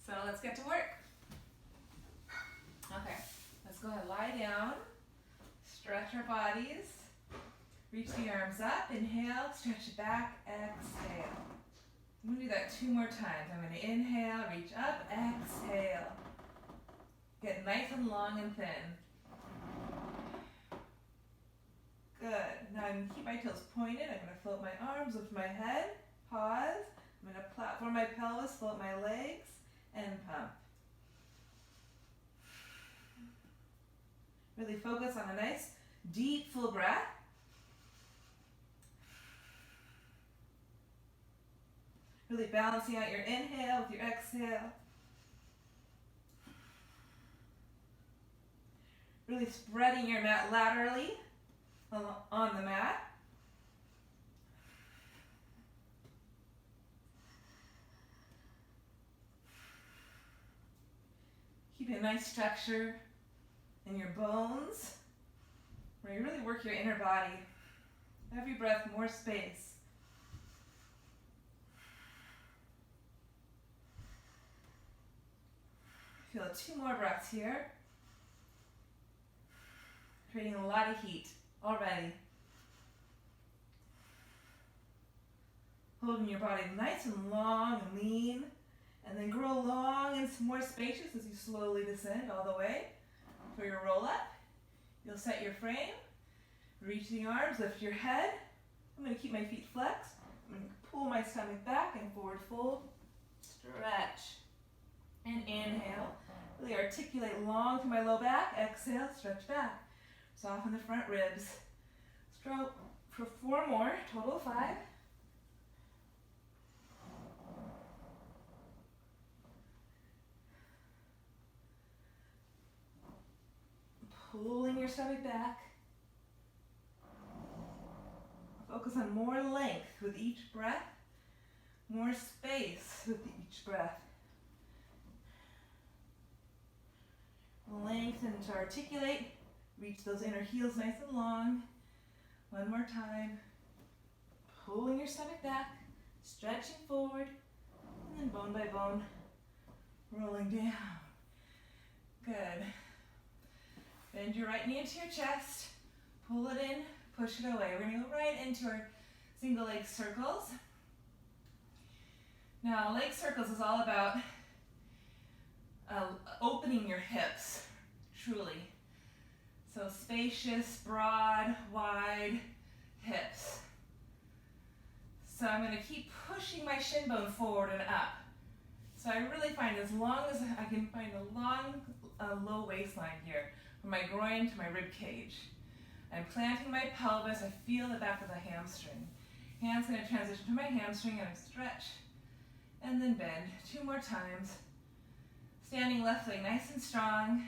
So let's get to work. Okay, let's go ahead, lie down, stretch our bodies, reach the arms up, inhale, stretch it back, exhale. I'm going to do that 2 more times. I'm going to inhale, reach up, exhale. Get nice and long and thin. Good. Now I'm going to keep my toes pointed. I'm going to float my arms, lift my head, pause. I'm going to platform my pelvis, float my legs, and pump. Really focus on a nice, deep, full breath. Really balancing out your inhale with your exhale. Really spreading your mat laterally on the mat. Keep a nice structure in your bones, where you really work your inner body. Every breath, more space. Feel 2 more breaths here. Creating a lot of heat already. Holding your body nice and long and lean, and then grow long and more spacious as you slowly descend all the way. For your roll up, you'll set your frame, reach the arms, lift your head. I'm going to keep my feet flexed. I'm going to pull my stomach back and forward fold, stretch, and inhale. Really articulate long through my low back, exhale, stretch back. Soften the front ribs. Stroke for 4 more, total 5. Pulling your stomach back. Focus on more length with each breath, more space with each breath. Lengthen to articulate. Reach those inner heels nice and long. 1 more time. Pulling your stomach back, stretching forward, and then bone by bone, rolling down. Good. Bend your right knee into your chest. Pull it in, push it away. We're going to go right into our single leg circles. Now, leg circles is all about opening your hips, truly. So spacious, broad, wide hips. So I'm going to keep pushing my shin bone forward and up. So I really find as long as I can find a long, low waistline here, from my groin to my rib cage. I'm planting my pelvis. I feel the back of the hamstring. Hands going to transition to my hamstring and I stretch and then bend 2 more times. Standing left leg nice and strong.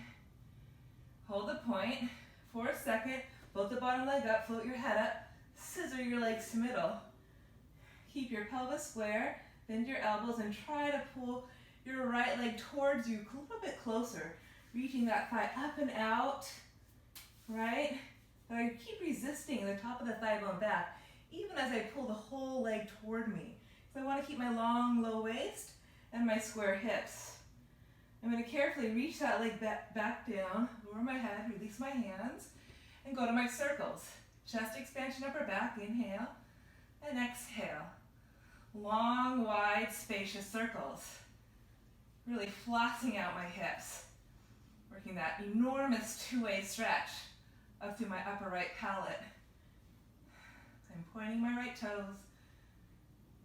Hold the point for a second. Float the bottom leg up, float your head up, scissor your legs to middle. Keep your pelvis square, bend your elbows and try to pull your right leg towards you a little bit closer. Reaching that thigh up and out, right? But I keep resisting the top of the thigh bone back, even as I pull the whole leg toward me. So I want to keep my long, low waist and my square hips. I'm going to carefully reach that leg back down, lower my head, release my hands, and go to my circles. Chest expansion, upper back, inhale, and exhale. Long, wide, spacious circles. Really flossing out my hips. Working that enormous 2-way stretch up through my upper right palate. I'm pointing my right toes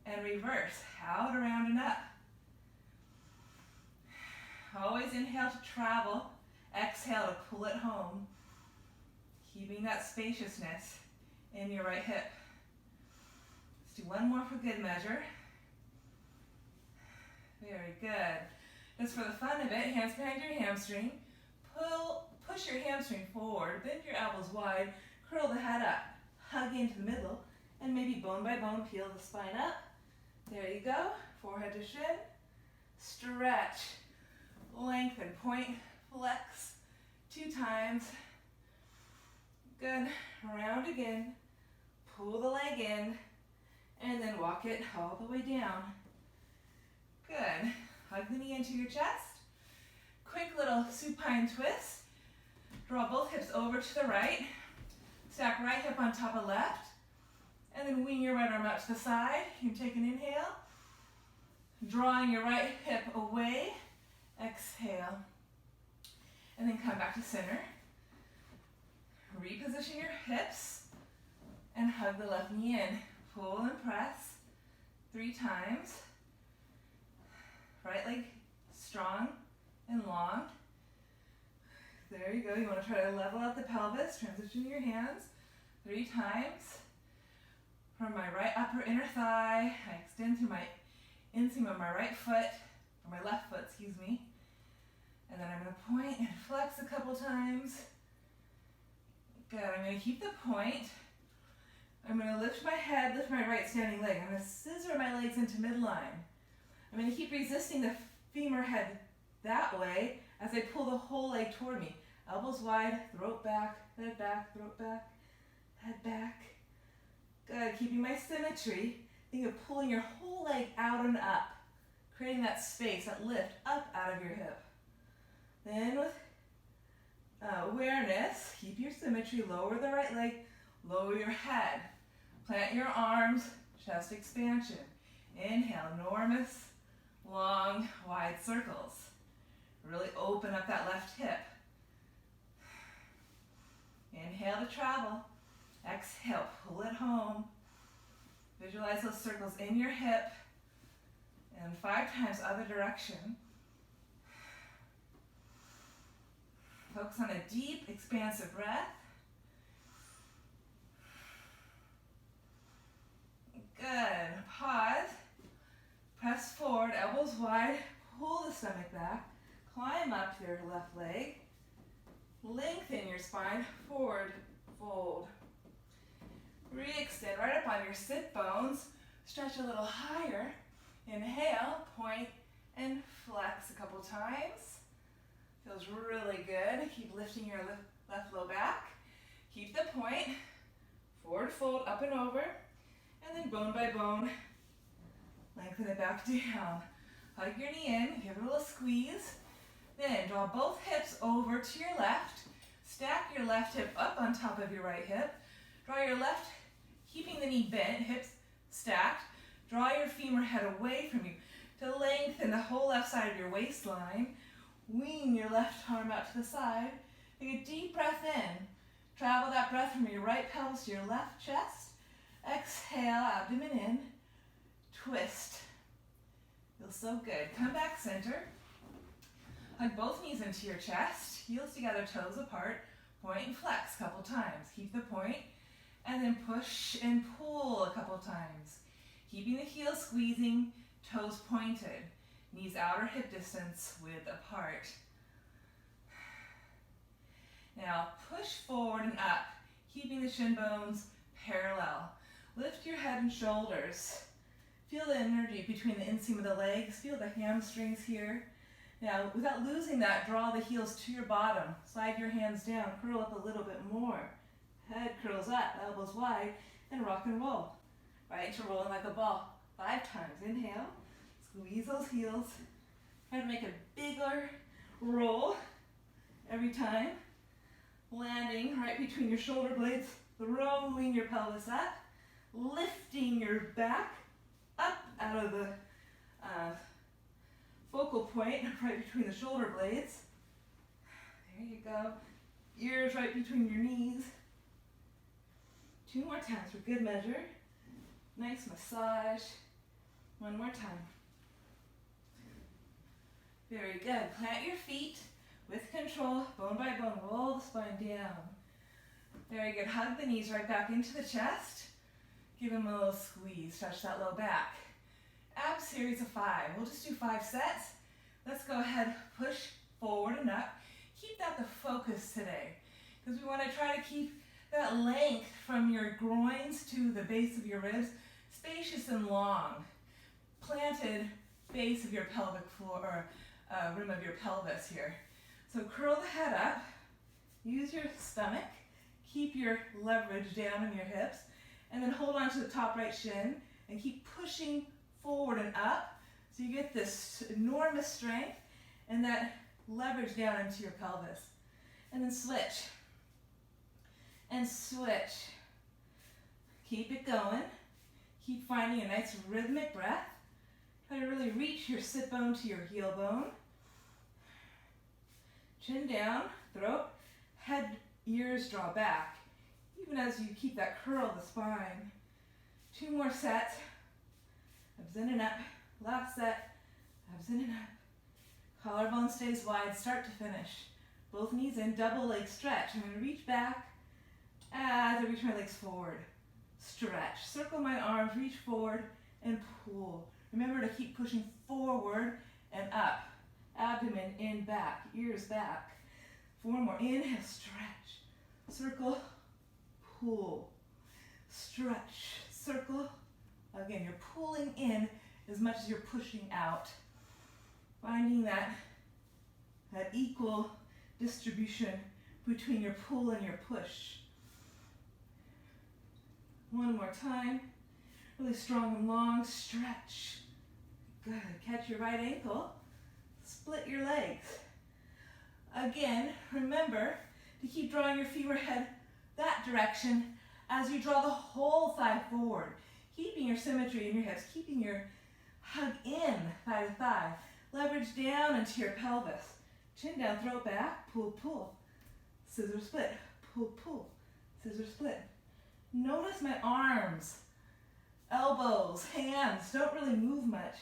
and reverse, out, around, and up. Always inhale to travel, exhale to pull it home. Keeping that spaciousness in your right hip. Let's do 1 more for good measure. Very good. Just for the fun of it, hands behind your hamstring. Push your hamstring forward, bend your elbows wide, curl the head up, hug into the middle, and maybe bone by bone peel the spine up. There you go. Forehead to shin. Stretch. Lengthen, point, flex 2 times. Good. Round again. Pull the leg in, and then walk it all the way down. Good. Hug the knee into your chest. Quick little supine twist. Draw both hips over to the right. Stack right hip on top of left. And then wing your right arm out to the side. You can take an inhale. Drawing your right hip away. Exhale. And then come back to center. Reposition your hips. And hug the left knee in. Pull and press 3 times. Right leg strong and long. There you go. You want to try to level out the pelvis. Transition your hands 3 times. From my right upper inner thigh, I extend through my inseam of my right foot, or my left foot, excuse me. And then I'm going to point and flex a couple times. Good. I'm going to keep the point. I'm going to lift my head, lift my right standing leg. I'm going to scissor my legs into midline. I'm going to keep resisting the femur head that way as I pull the whole leg toward me. Elbows wide, throat back, head back, throat back, head back. Good. Keeping my symmetry. Think of pulling your whole leg out and up, creating that space, that lift up out of your hip. Then with awareness, keep your symmetry. Lower the right leg, lower your head. Plant your arms, chest expansion. Inhale, enormous, long, wide circles. Really open up that left hip. Inhale to travel. Exhale, pull it home. Visualize those circles in your hip. And 5 times other direction. Focus on a deep, expansive breath. Good. Pause. Press forward, elbows wide. Pull the stomach back. Climb up your left leg. Lengthen your spine. Forward, fold. Re-extend right up on your sit bones. Stretch a little higher. Inhale, point, and flex a couple times. Feels really good. Keep lifting your left low back. Keep the point. Forward fold, up and over. And then bone by bone, lengthen it back down. Hug your knee in, give it a little squeeze. Then draw both hips over to your left. Stack your left hip up on top of your right hip. Draw your left, keeping the knee bent, hips stacked. Draw your femur head away from you to lengthen the whole left side of your waistline. Wing your left arm out to the side. Take a deep breath in. Travel that breath from your right pelvis to your left chest. Exhale, abdomen in. Twist. Feels so good. Come back center. Hug both knees into your chest. Heels together, toes apart. Point and flex a couple times. Keep the point. And then push and pull a couple times. Keeping the heels squeezing, toes pointed. Knees outer hip distance, width apart. Now push forward and up, keeping the shin bones parallel. Lift your head and shoulders. Feel the energy between the inseam of the legs. Feel the hamstrings here. Now, without losing that, draw the heels to your bottom. Slide your hands down, curl up a little bit more. Head curls up, elbows wide, and rock and roll. Right to rolling like a ball. 5 times. Inhale. Squeeze those heels. Try to make a bigger roll every time. Landing right between your shoulder blades, throwing your pelvis up, lifting your back up out of the focal point right between the shoulder blades. There you go. Ears right between your knees. 2 more times for good measure. Nice massage. 1 more time. Very good. Plant your feet with control, bone by bone. Roll the spine down. Very good. Hug the knees right back into the chest. Give them a little squeeze. Stretch that low back. Ab series of 5. We'll just do 5 sets. Let's go ahead, push forward and up. Keep that the focus today, because we want to try to keep that length from your groins to the base of your ribs spacious and long. Planted base of your pelvic floor, or rim of your pelvis here. So curl the head up. Use your stomach. Keep your leverage down in your hips. And then hold on to the top right shin and keep pushing forward and up. So you get this enormous strength and that leverage down into your pelvis. And then switch. And switch. Keep it going. Keep finding a nice rhythmic breath. Try to really reach your sit bone to your heel bone. Chin down, throat, head, ears draw back. Even as you keep that curl of the spine. 2 more sets. Abs in and up. Last set. Abs in and up. Collarbone stays wide, start to finish. Both knees in, double leg stretch. I'm going to reach back as I reach my legs forward. Stretch. Circle my arms, reach forward, and pull. Remember to keep pushing forward and up. Abdomen in, back, ears back. 4 more. Inhale, stretch. Circle, pull. Stretch, circle. Again, you're pulling in as much as you're pushing out. Finding that equal distribution between your pull and your push. 1 more time. Really strong and long. Stretch. Good. Catch your right ankle. Split your legs. Again, remember to keep drawing your femur head that direction as you draw the whole thigh forward. Keeping your symmetry in your hips. Keeping your hug in thigh to thigh. Leverage down into your pelvis. Chin down, throat back, pull, pull. Scissor split, pull, pull. Scissor split. Notice my arms, elbows, hands don't really move much.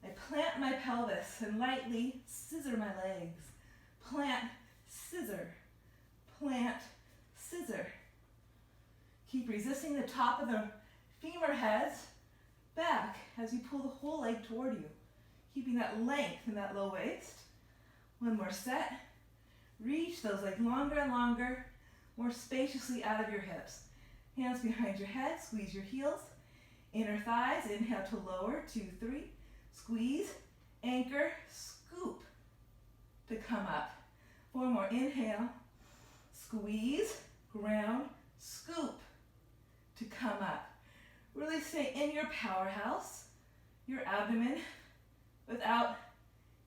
I plant my pelvis and lightly scissor my legs. Plant, scissor, plant, scissor. Keep resisting the top of the femur heads back as you pull the whole leg toward you. Keeping that length in that low waist. 1 more set. Reach those legs longer and longer, more spaciously out of your hips. Hands behind your head, squeeze your heels. Inner thighs, inhale to lower, 2, 3. Squeeze, anchor, scoop to come up. 4 more, inhale, squeeze, ground, scoop to come up. Really stay in your powerhouse, your abdomen, without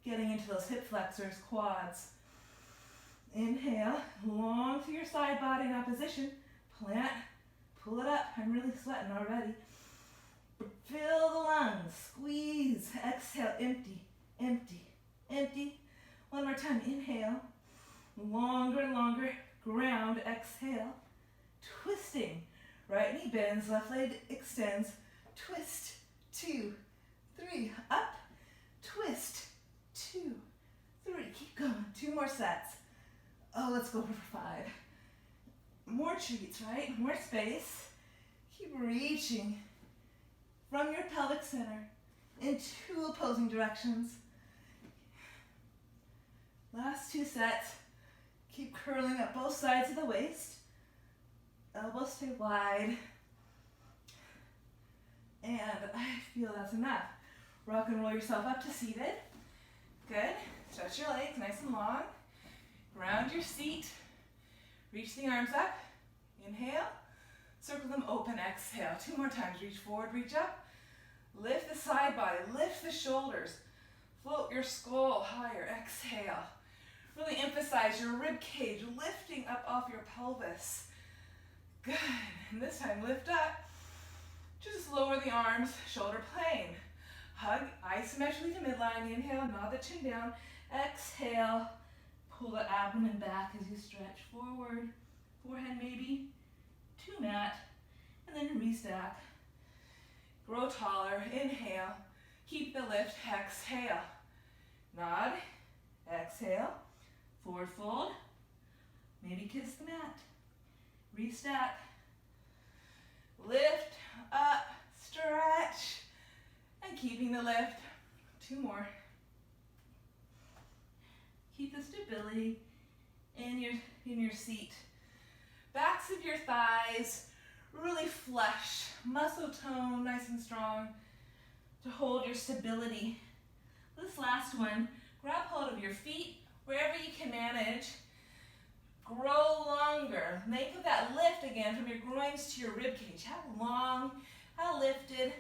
getting into those hip flexors, quads. Inhale, long through your side body in opposition. Plant, pull it up. I'm really sweating already. Fill the lungs, squeeze. Exhale, empty, empty, empty. 1 more time, inhale. Longer and longer, ground, exhale. Twisting. Right knee bends, left leg extends. Twist, 2, 3, up. Twist, 2, 3, keep going. 2 more sets. Oh, let's go for 5. More treats, right? More space. Keep reaching from your pelvic center in 2 opposing directions. Last 2 sets. Keep curling up both sides of the waist. Elbows stay wide. And I feel that's enough. Rock and roll yourself up to seated. Good. Stretch your legs nice and long. Ground your seat. Reach the arms up. Inhale. Circle them open. Exhale. 2 more times. Reach forward, reach up. Lift the side body. Lift the shoulders. Float your skull higher. Exhale. Really emphasize your rib cage lifting up off your pelvis. Good. And this time lift up. Just lower the arms, shoulder plane. Hug isometrically to midline. Inhale, nod the chin down. Exhale, pull the abdomen back as you stretch forward. Forehead maybe to mat. And then restack. Grow taller. Inhale. Keep the lift. Exhale. Nod. Exhale. Forward fold. Maybe kiss the mat. Restack. Lift up. Stretch. And keeping the lift. 2 more. Keep the stability in your seat. Backs of your thighs really flush. Muscle tone nice and strong to hold your stability. This last one, grab hold of your feet wherever you can manage. Grow longer. Think of that lift again from your groins to your rib cage. How long, how lifted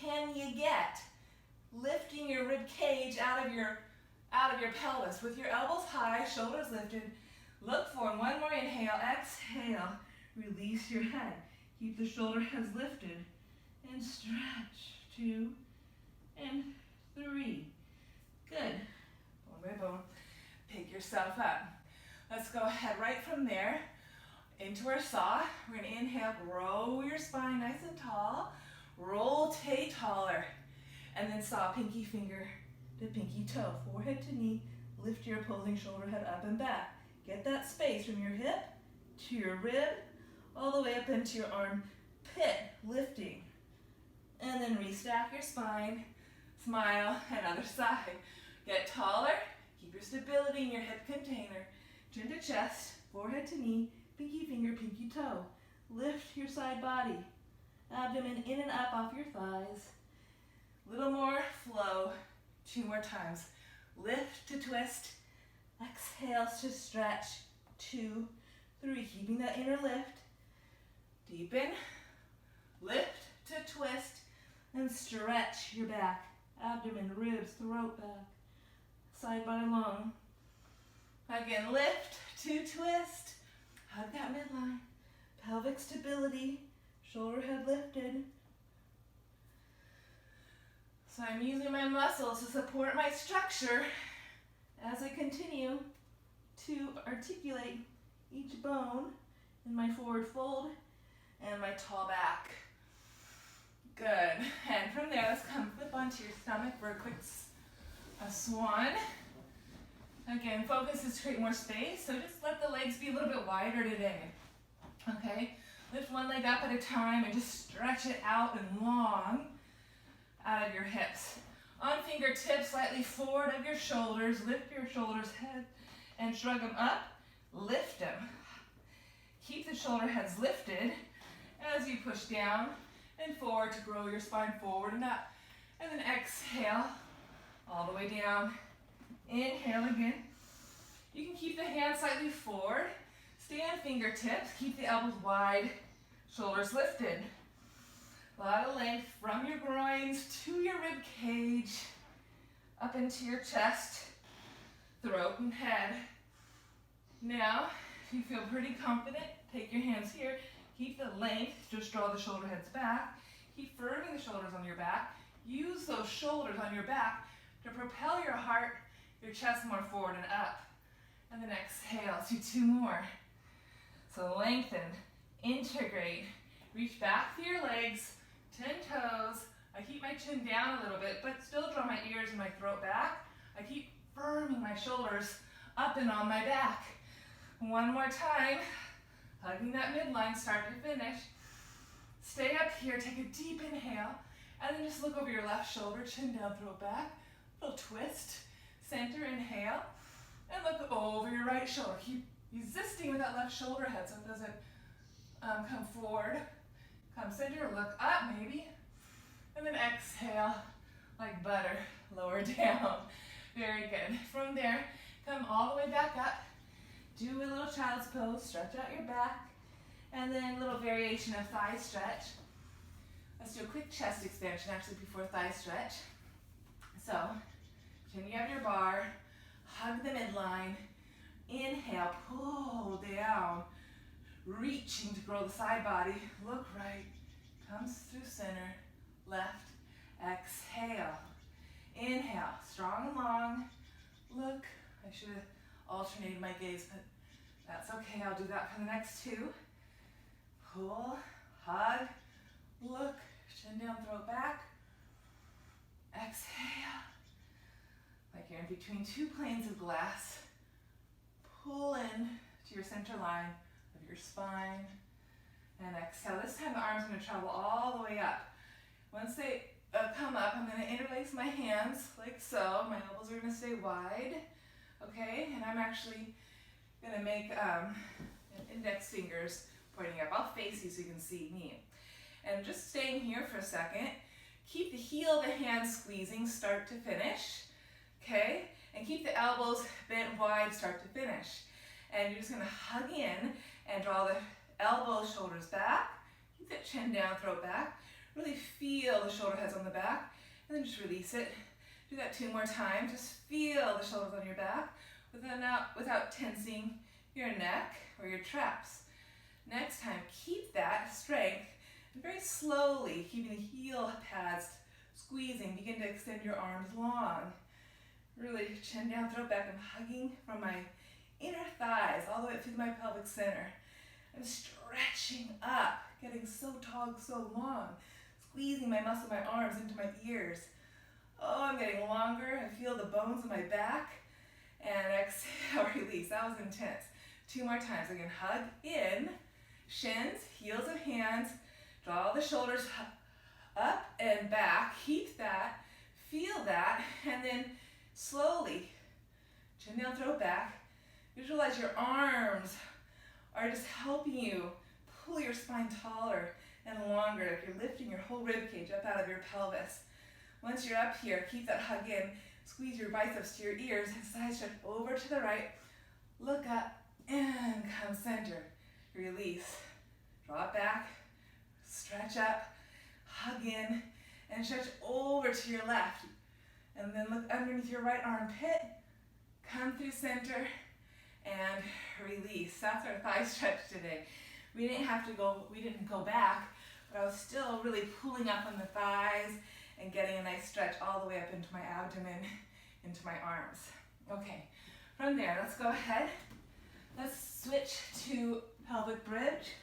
can you get? Lift taking your rib cage out of your pelvis with your elbows high, shoulders lifted. Look forward. One more inhale. Exhale. Release your head. Keep the shoulder heads lifted. And stretch. 2 and 3. Good. Bone by bone. Pick yourself up. Let's go ahead right from there into our saw. We're going to inhale. Grow your spine nice and tall. Rotate taller. And then saw pinky finger to pinky toe. Forehead to knee. Lift your opposing shoulder head up and back. Get that space from your hip to your rib, all the way up into your armpit, lifting. And then restack your spine, smile, and other side. Get taller, keep your stability in your hip container. Chin to chest, forehead to knee, pinky finger, pinky toe. Lift your side body, abdomen in and up off your thighs. Little more flow, 2 more times. Lift to twist. Exhale to stretch. 2, 3. Keeping that inner lift. Deepen. Lift to twist. And stretch your back. Abdomen, ribs, throat back. Side body long. Again, lift to twist. Hug that midline. Pelvic stability. Shoulder head lifted. So I'm using my muscles to support my structure as I continue to articulate each bone in my forward fold and my tall back. Good. And from there, let's come flip onto your stomach for a quick swan. Again, focus is to create more space, so just let the legs be a little bit wider today. Okay? Lift one leg up at a time and just stretch it out and long out of your hips. On fingertips, slightly forward of your shoulders. Lift your shoulders, head, and shrug them up. Lift them. Keep the shoulder heads lifted as you push down and forward to grow your spine forward and up. And then exhale all the way down. Inhale again. You can keep the hands slightly forward. Stay on fingertips. Keep the elbows wide, shoulders lifted. A lot of length from your groins to your rib cage, up into your chest, throat and head. Now, if you feel pretty confident, take your hands here. Keep the length, just draw the shoulder heads back. Keep firming the shoulders on your back. Use those shoulders on your back to propel your heart, your chest more forward and up. And then exhale, let's do 2 more. So lengthen, integrate, reach back through your legs, 10 toes. I keep my chin down a little bit, but still draw my ears and my throat back. I keep firming my shoulders up and on my back. 1 more time, hugging that midline, start to finish. Stay up here, take a deep inhale, and then just look over your left shoulder, chin down, throat back. Little twist, center, inhale, and look over your right shoulder. Keep resisting with that left shoulder head so it doesn't come forward. Come center, look up maybe, and then exhale like butter, lower down. Very good. From there, come all the way back up. Do a little child's pose, stretch out your back, and then a little variation of thigh stretch. Let's do a quick chest expansion actually before thigh stretch. So, pretend you have your bar, hug the midline, inhale, pull down, reaching to grow the side body, look right, comes through center, left, exhale, inhale, strong and long, look, I should have alternated my gaze, but that's okay, I'll do that for the next 2. Pull, hug, look, chin down, throat back, exhale, like you're in between 2 planes of glass, pull in to your center line of your spine, and exhale. This time the arm's going to travel all the way up. Once they come up, I'm going to interlace my hands like so. My elbows are going to stay wide, okay? And I'm actually going to make index fingers pointing up. I'll face you so you can see me. And just staying here for a second. Keep the heel of the hand squeezing start to finish, okay? And keep the elbows bent wide start to finish. And you're just going to hug in and draw the elbows, shoulders back. Keep that chin down, throat back. Really feel the shoulder heads on the back. And then just release it. Do that 2 more times. Just feel the shoulders on your back without tensing your neck or your traps. Next time, keep that strength and very slowly, keeping the heel pads squeezing, begin to extend your arms long. Really chin down, throat back. I'm hugging from my inner thighs all the way up through my pelvic center. I'm stretching up, getting so tall, so long, squeezing my muscle, my arms into my ears. Oh, I'm getting longer. I feel the bones in my back. And exhale, release. That was intense. 2 more times. Again, hug in, shins, heels of hands. Draw the shoulders up and back. Keep that. Feel that. And then slowly, chin down, throat back. Visualize your arms are just helping you pull your spine taller and longer. Like you're lifting your whole rib cage up out of your pelvis. Once you're up here, keep that hug in. Squeeze your biceps to your ears and side stretch over to the right. Look up and come center. Release. Draw it back. Stretch up. Hug in. And stretch over to your left. And then look underneath your right armpit. Come through center. And release. That's our thigh stretch today. We didn't go back, but I was still really pulling up on the thighs and getting a nice stretch all the way up into my abdomen, into my arms. Okay, from there, let's go ahead. Let's switch to pelvic bridge.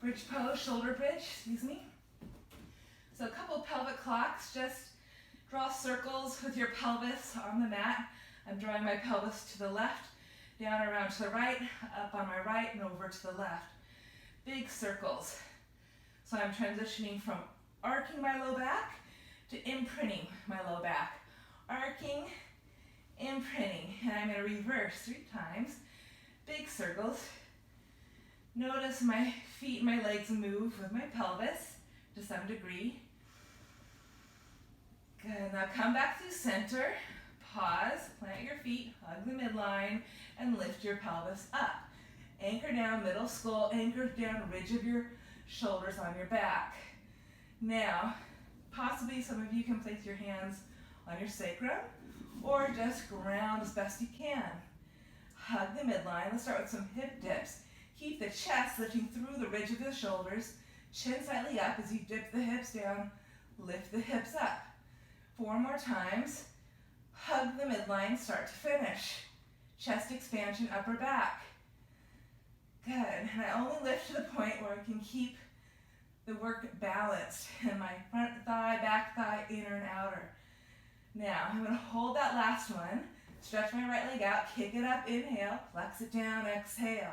Bridge pose, shoulder bridge, excuse me. So a couple pelvic clocks, just draw circles with your pelvis on the mat. I'm drawing my pelvis to the left, down around to the right, up on my right, and over to the left. Big circles. So I'm transitioning from arcing my low back to imprinting my low back. Arcing, imprinting, and I'm going to reverse 3 times. Big circles. Notice my feet and my legs move with my pelvis to some degree. Good, now come back through center. Pause, plant your feet, hug the midline, and lift your pelvis up. Anchor down, middle skull, anchor down, ridge of your shoulders on your back. Now, possibly some of you can place your hands on your sacrum or just ground as best you can. Hug the midline. Let's start with some hip dips. Keep the chest lifting through the ridge of the shoulders. Chin slightly up as you dip the hips down. Lift the hips up. 4 more times. Hug the midline, start to finish. Chest expansion, upper back. Good, and I only lift to the point where I can keep the work balanced in my front thigh, back thigh, inner and outer. Now, I'm going to hold that last one, stretch my right leg out, kick it up, inhale, flex it down, exhale.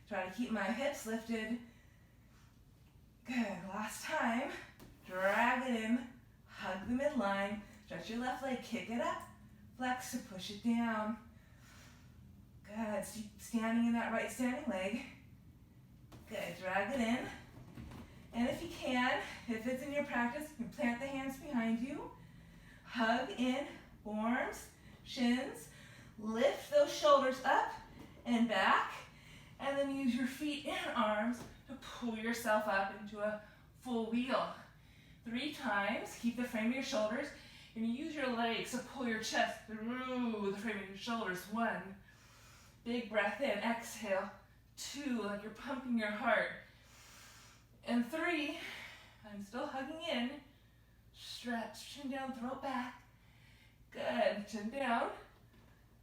Try to keep my hips lifted. Good, last time, drag it in, hug the midline, stretch your left leg, kick it up, flex to push it down. Good, standing in that right standing leg. Good, drag it in. And if you can, if it's in your practice, you can plant the hands behind you. Hug in, forearms, shins. Lift those shoulders up and back. And then use your feet and arms to pull yourself up into a full wheel. 3 times, keep the frame of your shoulders. You're going to use your legs to pull your chest through the frame of your shoulders. 1. Big breath in, exhale. 2, like you're pumping your heart. And 3, I'm still hugging in. Stretch, chin down, throat back. Good, chin down.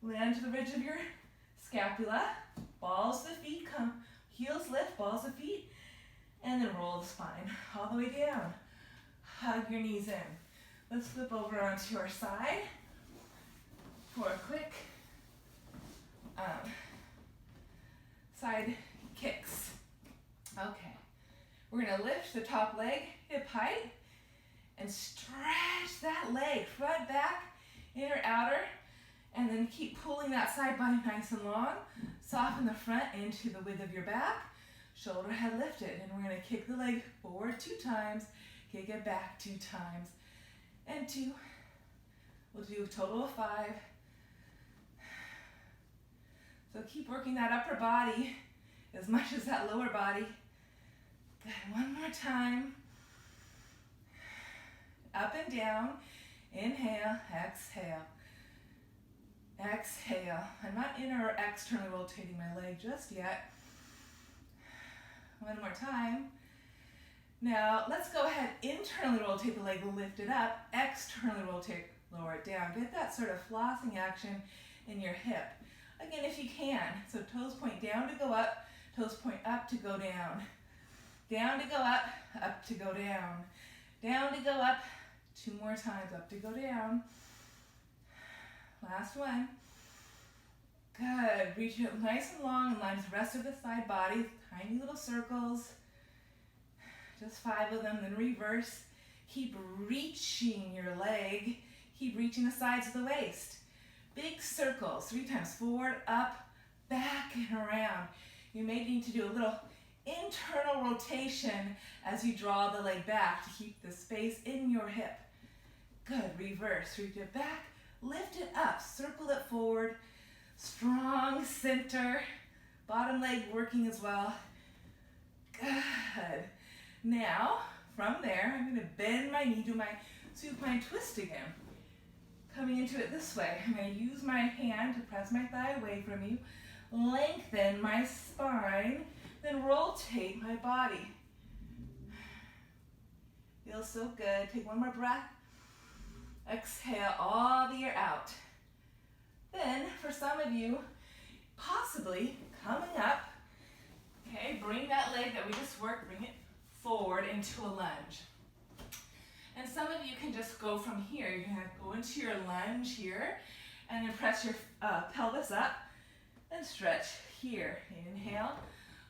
Land to the ridge of your scapula. Balls the feet, come, heels lift, balls the feet. And then roll the spine all the way down. Hug your knees in. Let's flip over onto our side for a quick side kicks. Okay, we're gonna lift the top leg hip height and stretch that leg front, back, inner, outer, and then keep pulling that side body nice and long. Soften the front into the width of your back, shoulder head lifted, and we're gonna kick the leg forward 2 times, kick it back 2 times, and 2. We'll do a total of 5. So keep working that upper body as much as that lower body. Good, 1 more time. Up and down. Inhale, exhale. Exhale. I'm not inner or externally rotating my leg just yet. One more time. Now, let's go ahead, internally rotate the leg, lift it up, externally rotate, lower it down. Get that sort of flossing action in your hip. Again, if you can. So toes point down to go up, toes point up to go down. Down to go up to go down. Down to go up, 2 more times, up to go down. Last one. Good. Reach it nice and long and line with the rest of the side body. Tiny little circles. Just 5 of them, then reverse. Keep reaching your leg. Keep reaching the sides of the waist. Big circles, 3 times. Forward, up, back, and around. You may need to do a little internal rotation as you draw the leg back to keep the space in your hip. Good. Reverse. Reach it back. Lift it up. Circle it forward. Strong center. Bottom leg working as well. Good. Now, from there, I'm going to bend my knee, do my supine twist again. Coming into it this way. I'm going to use my hand to press my thigh away from you, lengthen my spine, then rotate my body. Feels so good. Take one more breath. Exhale all the air out. Then, for some of you, possibly coming up, okay, bring that leg that we just worked, bring it forward into a lunge. And some of you can just go from here. You're going to go into your lunge here and then press your pelvis up and stretch here. Inhale.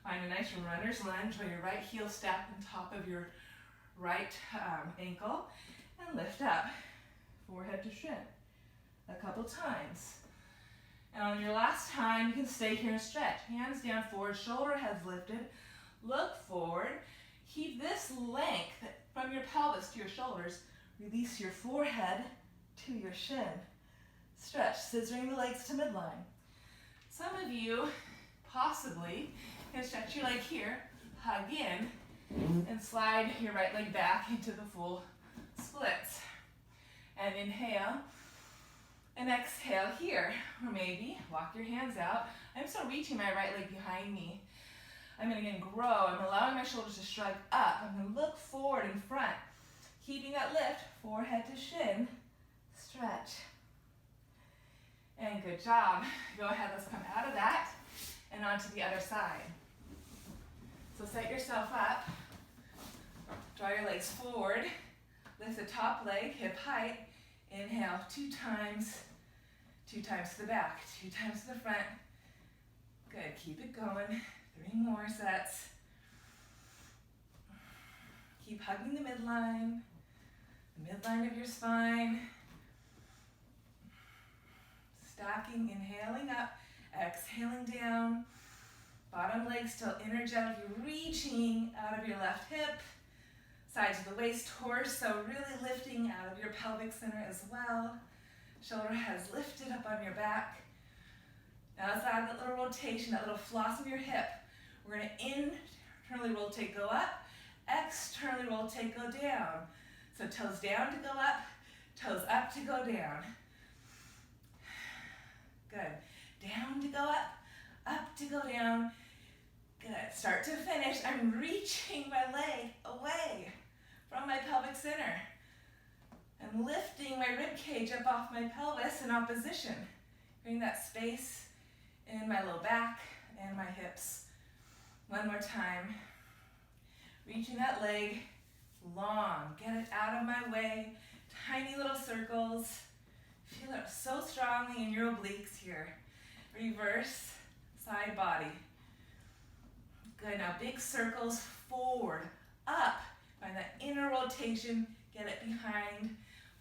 Find a nice runner's lunge where your right heel stacked on top of your right ankle and lift up. Forehead to shin. A couple times. And on your last time, you can stay here and stretch. Hands down forward, shoulder heads lifted. Look forward. Keep this length from your pelvis to your shoulders. Release your forehead to your shin. Stretch, scissoring the legs to midline. Some of you possibly can stretch your leg here, hug in, and slide your right leg back into the full splits. And inhale. And exhale here, or maybe walk your hands out. I'm still reaching my right leg behind me. I'm going to again grow. I'm allowing my shoulders to shrug up. I'm going to look forward in front. Keeping that lift, forehead to shin, stretch. And good job. Go ahead, let's come out of that and onto the other side. So set yourself up. Draw your legs forward. Lift the top leg, hip height. Inhale 2 times. 2 times to the back, 2 times to the front. Good, keep it going. 3 more sets. Keep hugging the midline of your spine. Stacking, inhaling up, exhaling down. Bottom leg still energetic. You're reaching out of your left hip. Sides of the waist, torso really lifting out of your pelvic center as well. Shoulder heads lifted up on your back. Now let's add that little rotation, that little floss of your hip. We're going to internally rotate, go up, externally rotate, go down. So toes down to go up, toes up to go down. Good. Down to go up to go down. Good. Start to finish. I'm reaching my leg away from my pelvic center. I'm lifting my rib cage up off my pelvis in opposition. Creating that space in my low back and my hips. One more time. Reaching that leg long. Get it out of my way. Tiny little circles. Feel it so strongly in your obliques here. Reverse, side body. Good, now big circles forward, up. Find that inner rotation, get it behind,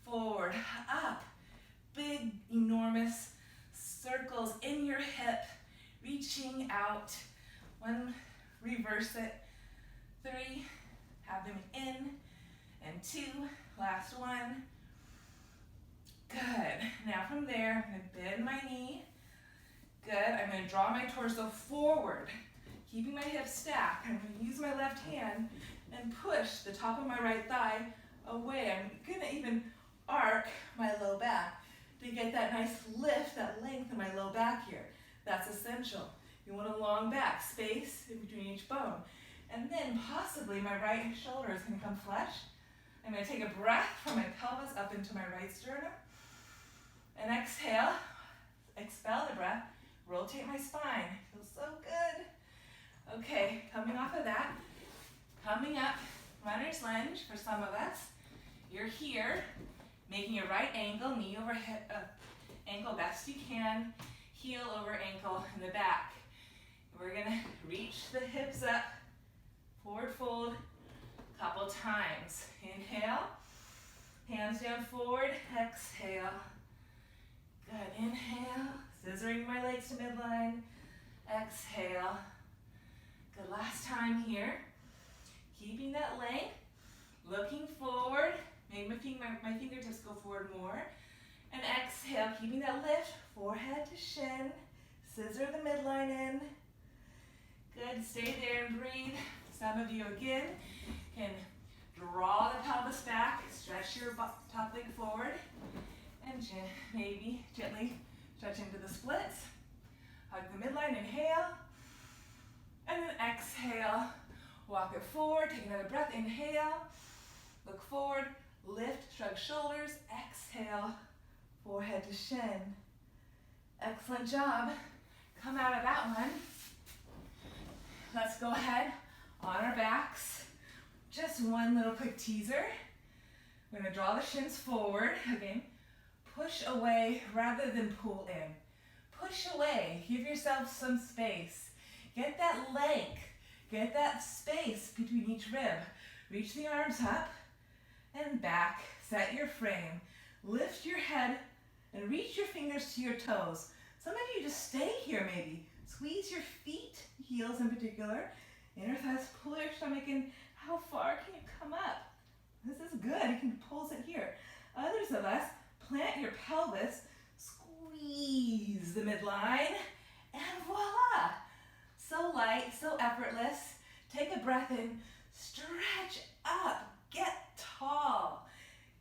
forward, up. Big, enormous circles in your hip, reaching out. 1, reverse it. 3, have them in. And 2, last one. Good. Now from there, I'm going to bend my knee. Good. I'm going to draw my torso forward, keeping my hips stacked. I'm going to use my left hand and push the top of my right thigh away. I'm going to even arc my low back to get that nice lift, that length in my low back here. That's essential. You want a long back, space in between each bone. And then possibly my right shoulder is going to come flush. I'm going to take a breath from my pelvis up into my right sternum. And exhale, expel the breath, rotate my spine. Feels so good. Okay, coming off of that, coming up, runner's lunge for some of us. You're here, making your right ankle, knee over hip, ankle best you can, heel over ankle in the back. We're gonna reach the hips up, forward fold, couple times. Inhale, hands down forward, exhale. Good, inhale, scissoring my legs to midline, exhale. Good, last time here. Keeping that length, looking forward, maybe my fingertips go forward more, and exhale, keeping that lift, forehead to shin, scissor the midline in. Good, stay there and breathe. Some of you again can draw the pelvis back, stretch your top leg forward, and maybe gently stretch into the splits. Hug the midline, inhale, and then exhale. Walk it forward, take another breath, inhale, look forward, lift, shrug shoulders, exhale, forehead to shin. Excellent job. Come out of that one. Let's go ahead on our backs. Just one little quick teaser. We're gonna draw the shins forward, again, push away rather than pull in. Push away, give yourself some space. Get that length. Get that space between each rib. Reach the arms up and back. Set your frame. Lift your head and reach your fingers to your toes. Some of you just stay here maybe. Squeeze your feet, heels in particular. Inner thighs, pull your stomach in. How far can you come up? This is good. You can pulse it here. Others of us, plant your pelvis, squeeze the midline, and voila! So light, so effortless. Take a breath in, stretch up, get tall.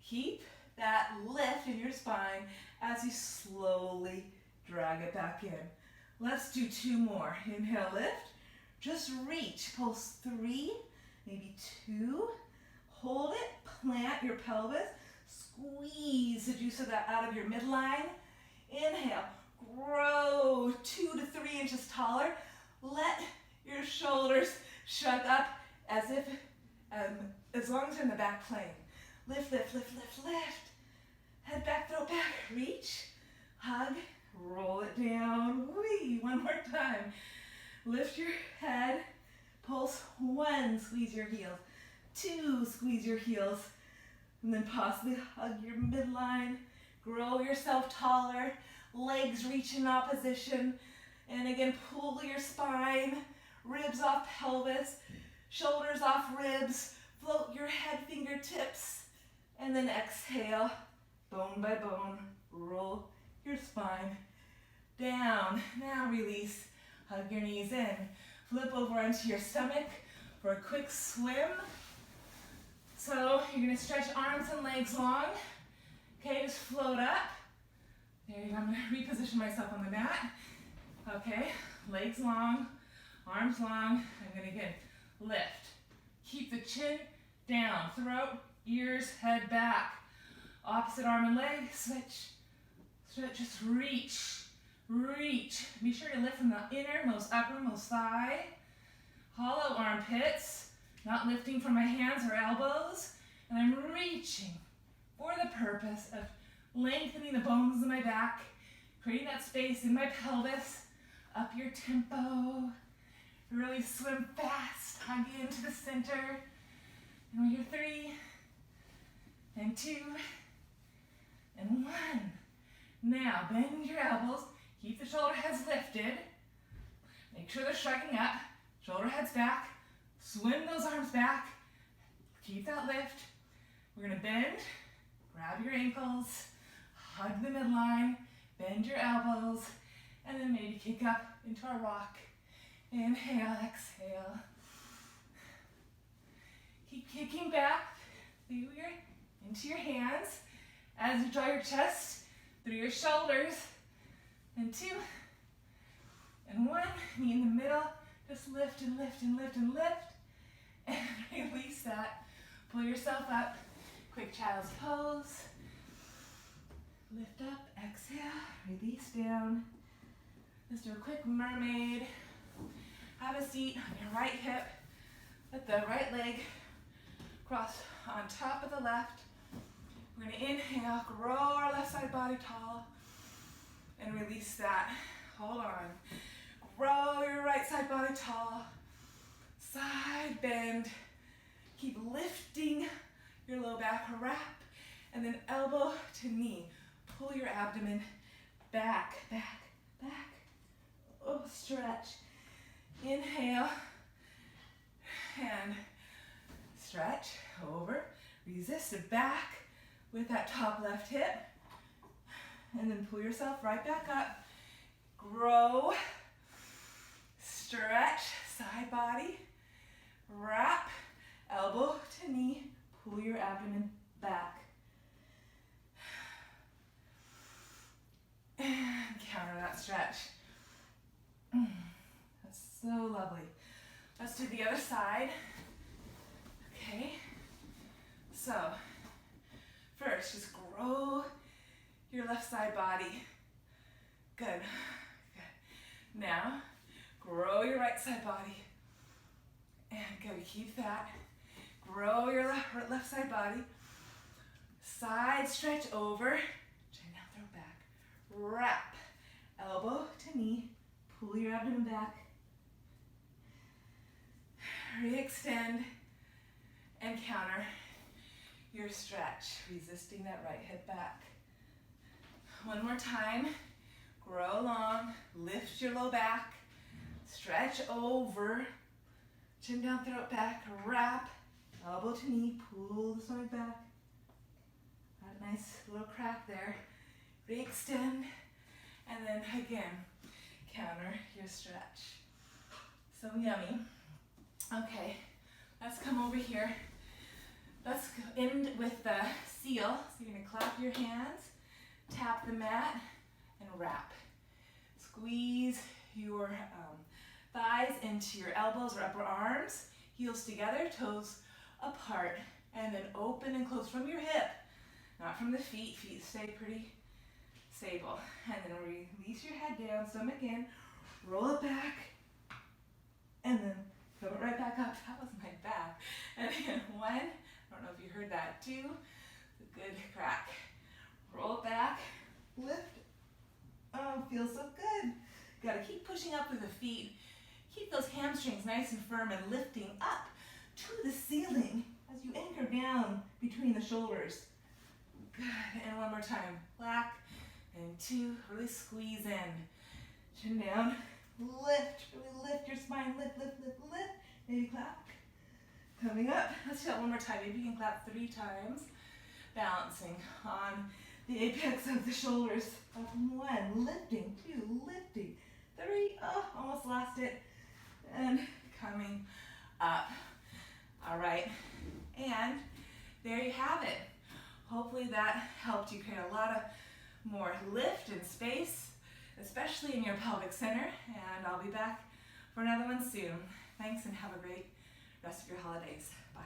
Keep that lift in your spine as you slowly drag it back in. Let's do two more. Inhale, lift. Just reach, pulse 3, maybe 2. Hold it, plant your pelvis. Squeeze the juice of that out of your midline. Inhale, grow 2 to 3 inches taller. Let your shoulders shrug up as long as you're in the back plane. Lift, lift, lift, lift, lift. Head back, throw back, reach, hug, roll it down. Whee, one more time. Lift your head, pulse 1, squeeze your heels. 2, squeeze your heels. And then possibly hug your midline. Grow yourself taller. Legs reach in opposition. And again, pull your spine, ribs off pelvis, shoulders off ribs, float your head fingertips, and then exhale, bone by bone, roll your spine down. Now release, hug your knees in, flip over onto your stomach for a quick swim. So you're gonna stretch arms and legs long. Okay, just float up. There you go, I'm gonna reposition myself on the mat. Okay, legs long, arms long. I'm gonna again lift. Keep the chin down, throat, ears, head back. Opposite arm and leg, switch. Stretch, just reach, reach. Be sure to lift from the innermost, uppermost thigh. Hollow armpits, not lifting from my hands or elbows. And I'm reaching for the purpose of lengthening the bones in my back, creating that space in my pelvis. Up your tempo, really swim fast, hug into the center. And when you're 3, and 2, and 1. Now, bend your elbows, keep the shoulder heads lifted. Make sure they're shrugging up, shoulder heads back, swim those arms back, keep that lift. We're gonna bend, grab your ankles, hug the midline, bend your elbows, and then maybe kick up into our rock. Inhale, exhale. Keep kicking back into your hands. as you draw your chest through your shoulders. And 2, and 1, knee in the middle, just lift and lift and lift and lift, and release that. Pull yourself up, quick child's pose. Lift up, exhale, release down. Let's do a quick mermaid. Have a seat on your right hip. Let the right leg cross on top of the left. We're gonna inhale, grow our left side body tall, and release that. Hold on. Grow your right side body tall. Side bend. Keep lifting your low back, wrap, and then elbow to knee. Pull your abdomen back, back, back. Oh, stretch. Inhale, and stretch over. Resist it back with that top left hip. And then pull yourself right back up. Grow, stretch, side body, wrap, elbow to knee, pull your abdomen back. And counter that stretch. That's so lovely. Let's do the other side. Okay. So, first, just grow your left side body. Good. Good. Now, grow your right side body. And good. Keep that. Grow your left side body. Side stretch over. Chin down, throw back. Wrap. Elbow to knee. Pull your abdomen back. Re-extend and counter your stretch, resisting that right hip back. One more time. Grow long, lift your low back, stretch over, chin down, throat back, wrap, elbow to knee, pull the stomach back. Got a nice little crack there. Re-extend, and then again, counter your stretch. So yummy. Okay, let's come over here. Let's end with the seal. So you're gonna clap your hands, tap the mat, and wrap. Squeeze your thighs into your elbows or upper arms, heels together, toes apart, and then open and close from your hip, not from the feet. Feet stay pretty stable. And then release your head down, stomach in, roll it back, and then come it right back up. That was my back. And then 1, I don't know if you heard that, 2, good crack. Roll it back, lift. Oh, feels so good. Gotta keep pushing up with the feet. Keep those hamstrings nice and firm and lifting up to the ceiling as you anchor down between the shoulders. Good, and one more time. Black, and 2, really squeeze in. Chin down, lift, really lift your spine, lift, lift, lift, lift. Maybe clap. Coming up, let's do that one more time. Maybe you can clap 3 times. Balancing on the apex of the shoulders. Up 1, lifting, 2, lifting, 3, oh, almost lost it. And coming up. All right, and there you have it. Hopefully that helped you create a lot of more lift and space, especially in your pelvic center, and I'll be back for another one soon. Thanks and have a great rest of your holidays. Bye.